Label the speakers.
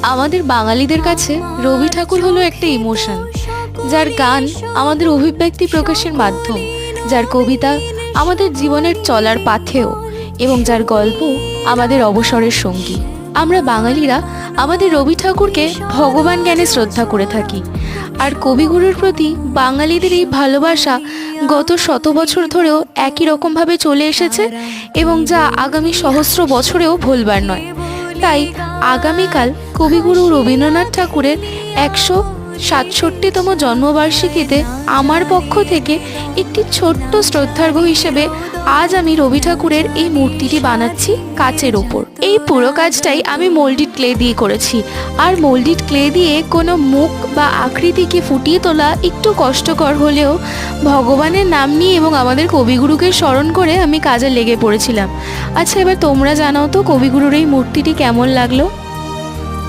Speaker 1: আমাদের বাঙালিদের কাছে রবি ঠাকুর হলো একটা ইমোশন, যার গান আমাদের অভিব্যক্তি প্রকাশের মাধ্যম, যার কবিতা আমাদের জীবনের চলার পাথেয় এবং যার গল্প আমাদের অবসরের সঙ্গী। আমরা বাঙালিরা আমাদের রবি ঠাকুরকে ভগবান জ্ঞানে শ্রদ্ধা করে থাকি। আর কবিগুরুর প্রতি বাঙালিদের এই ভালোবাসা গত শত বছর ধরেও একই রকমভাবে চলে এসেছে এবং যা আগামী সহস্র বছরেও ভুলবার নয়। তাই আগামীকাল কবিগুরু রবীন্দ্রনাথ ঠাকুরের 167তম জন্মবার্ষিকীতে আমার পক্ষ থেকে একটি ছোট্ট শ্রদ্ধার্ঘ্য হিসেবে আজ আমি রবি ঠাকুরের এই মূর্তিটি বানাচ্ছি কাচের ওপর। এই পুরো কাজটাই আমি মোল্ডেড ক্লে দিয়ে করেছি। আর মোল্ডেড ক্লে দিয়ে কোনো মুখ বা আকৃতিকে ফুটিয়ে তোলা একটু কষ্টকর হলেও ভগবানের নাম নিয়ে এবং আমাদের কবিগুরুকে স্মরণ করে আমি কাজে লেগে পড়েছিলাম। আচ্ছা, এবার তোমরা জানাও তো কবিগুরুর এই মূর্তিটি কেমন লাগলো।